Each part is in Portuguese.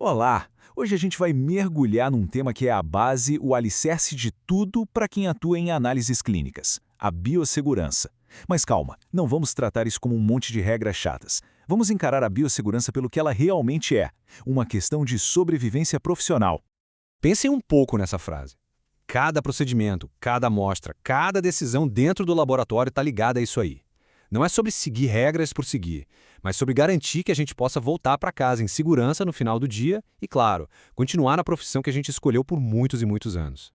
Olá! Hoje a gente vai mergulhar num tema que é a base, o alicerce de tudo para quem atua em análises clínicas, a biossegurança. Mas calma, não vamos tratar isso como um monte de regras chatas. Vamos encarar a biossegurança pelo que ela realmente é, uma questão de sobrevivência profissional. Pensem um pouco nessa frase. Cada procedimento, cada amostra, cada decisão dentro do laboratório está ligada a isso aí. Não é sobre seguir regras por seguir, mas sobre garantir que a gente possa voltar para casa em segurança no final do dia e, claro, continuar na profissão que a gente escolheu por muitos e muitos anos.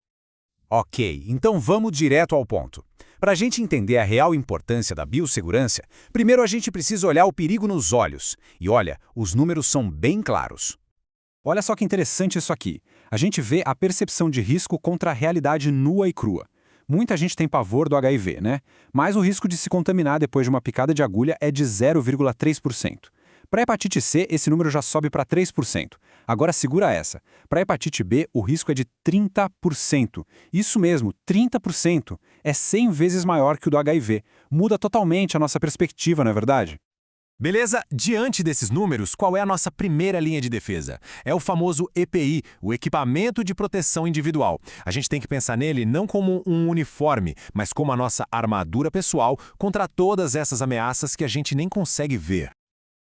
Ok, então vamos direto ao ponto. Para a gente entender a real importância da biossegurança, primeiro a gente precisa olhar o perigo nos olhos. E olha, os números são bem claros. Olha só que interessante isso aqui. A gente vê a percepção de risco contra a realidade nua e crua. Muita gente tem pavor do HIV, né? Mas o risco de se contaminar depois de uma picada de agulha é de 0,3%. Para a hepatite C, esse número já sobe para 3%. Agora segura essa. Para a hepatite B, o risco é de 30%. Isso mesmo, 30%. É 100 vezes maior que o do HIV. Muda totalmente a nossa perspectiva, não é verdade? Beleza? Diante desses números, qual é a nossa primeira linha de defesa? É o famoso EPI, o Equipamento de Proteção Individual. A gente tem que pensar nele não como um uniforme, mas como a nossa armadura pessoal contra todas essas ameaças que a gente nem consegue ver.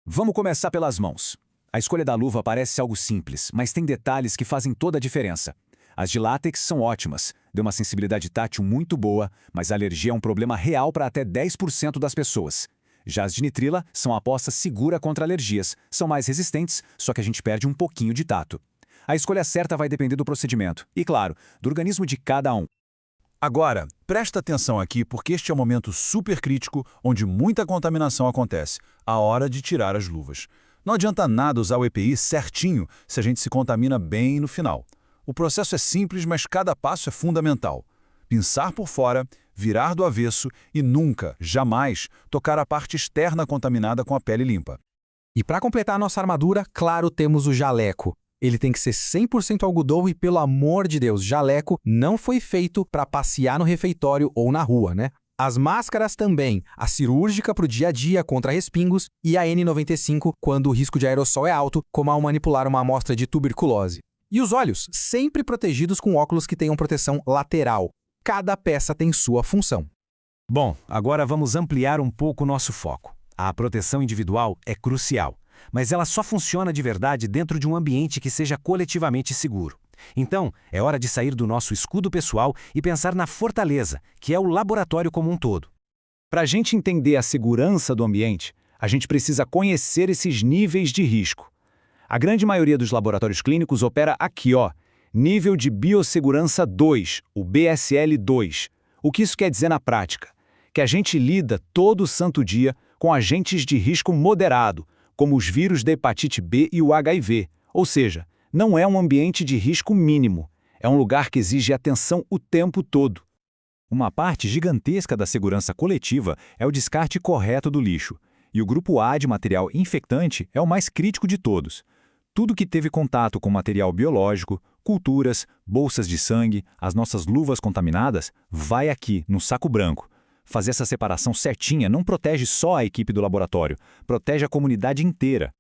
Vamos começar pelas mãos. A escolha da luva parece algo simples, mas tem detalhes que fazem toda a diferença. As de látex são ótimas, dão uma sensibilidade tátil muito boa, mas a alergia é um problema real para até 10% das pessoas. Já as de nitrila são a aposta segura contra alergias, são mais resistentes, só que a gente perde um pouquinho de tato. A escolha certa vai depender do procedimento e, claro, do organismo de cada um. Agora, presta atenção aqui porque este é um momento super crítico onde muita contaminação acontece, a hora de tirar as luvas. Não adianta nada usar o EPI certinho se a gente se contamina bem no final. O processo é simples, mas cada passo é fundamental. Pinçar por fora, virar do avesso e nunca, jamais, tocar a parte externa contaminada com a pele limpa. E para completar a nossa armadura, claro, temos o jaleco. Ele tem que ser 100% algodão e, pelo amor de Deus, jaleco não foi feito para passear no refeitório ou na rua, né? As máscaras também, a cirúrgica para o dia a dia contra respingos e a N95 quando o risco de aerossol é alto, como ao manipular uma amostra de tuberculose. E os olhos, sempre protegidos com óculos que tenham proteção lateral. Cada peça tem sua função. Bom, agora vamos ampliar um pouco o nosso foco. A proteção individual é crucial, mas ela só funciona de verdade dentro de um ambiente que seja coletivamente seguro. Então, é hora de sair do nosso escudo pessoal e pensar na fortaleza, que é o laboratório como um todo. Para a gente entender a segurança do ambiente, a gente precisa conhecer esses níveis de risco. A grande maioria dos laboratórios clínicos opera aqui, ó. Nível de Biossegurança 2, o BSL-2. O que isso quer dizer na prática? Que a gente lida todo santo dia com agentes de risco moderado, como os vírus da hepatite B e o HIV. Ou seja, não é um ambiente de risco mínimo. É um lugar que exige atenção o tempo todo. Uma parte gigantesca da segurança coletiva é o descarte correto do lixo. E o grupo A de material infectante é o mais crítico de todos. Tudo que teve contato com material biológico, culturas, bolsas de sangue, as nossas luvas contaminadas, vai aqui, no saco branco. Fazer essa separação certinha não protege só a equipe do laboratório, protege a comunidade inteira.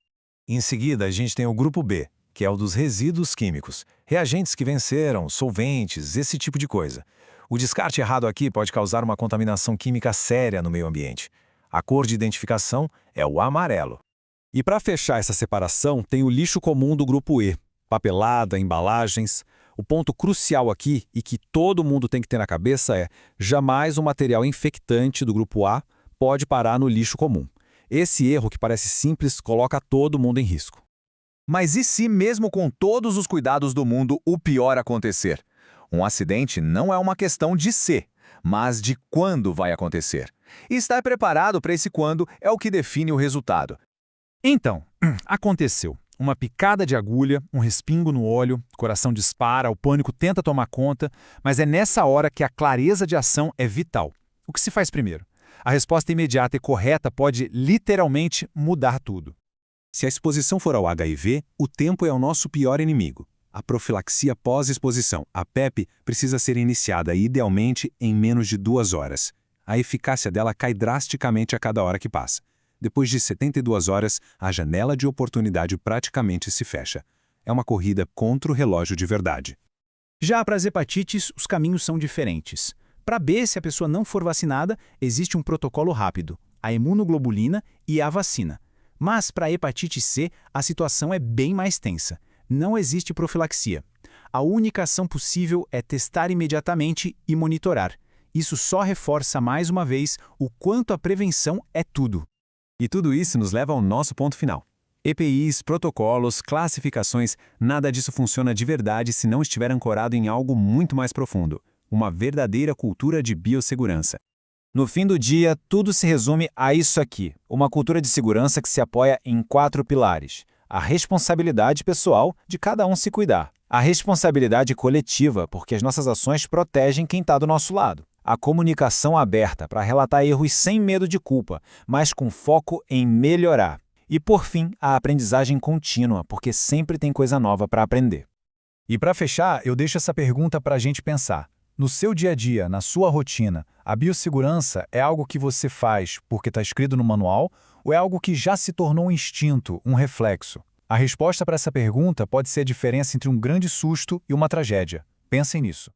Em seguida, a gente tem o grupo B, que é o dos resíduos químicos, reagentes que venceram, solventes, esse tipo de coisa. O descarte errado aqui pode causar uma contaminação química séria no meio ambiente. A cor de identificação é o amarelo. E para fechar essa separação, tem o lixo comum do grupo E. Papelada, embalagens. O ponto crucial aqui, e que todo mundo tem que ter na cabeça é: jamais o material infectante do grupo A pode parar no lixo comum. Esse erro, que parece simples, coloca todo mundo em risco. Mas e se, mesmo com todos os cuidados do mundo, o pior acontecer? Um acidente não é uma questão de se, mas de quando vai acontecer. E estar preparado para esse quando é o que define o resultado. Então, aconteceu. Uma picada de agulha, um respingo no olho, o coração dispara, o pânico tenta tomar conta, mas é nessa hora que a clareza de ação é vital. O que se faz primeiro? A resposta imediata e correta pode literalmente mudar tudo. Se a exposição for ao HIV, o tempo é o nosso pior inimigo. A profilaxia pós-exposição, a PEP, precisa ser iniciada idealmente em menos de 2 horas. A eficácia dela cai drasticamente a cada hora que passa. Depois de 72 horas, a janela de oportunidade praticamente se fecha. É uma corrida contra o relógio de verdade. Já para as hepatites, os caminhos são diferentes. Para B, se a pessoa não for vacinada, existe um protocolo rápido, a imunoglobulina e a vacina. Mas para a hepatite C, a situação é bem mais tensa. Não existe profilaxia. A única ação possível é testar imediatamente e monitorar. Isso só reforça mais uma vez o quanto a prevenção é tudo. E tudo isso nos leva ao nosso ponto final. EPIs, protocolos, classificações, nada disso funciona de verdade se não estiver ancorado em algo muito mais profundo. Uma verdadeira cultura de biossegurança. No fim do dia, tudo se resume a isso aqui. Uma cultura de segurança que se apoia em 4 pilares. A responsabilidade pessoal de cada um se cuidar. A responsabilidade coletiva, porque as nossas ações protegem quem está do nosso lado. A comunicação aberta para relatar erros sem medo de culpa, mas com foco em melhorar. E, por fim, a aprendizagem contínua, porque sempre tem coisa nova para aprender. E para fechar, eu deixo essa pergunta para a gente pensar. No seu dia a dia, na sua rotina, a biossegurança é algo que você faz porque está escrito no manual ou é algo que já se tornou um instinto, um reflexo? A resposta para essa pergunta pode ser a diferença entre um grande susto e uma tragédia. Pensem nisso.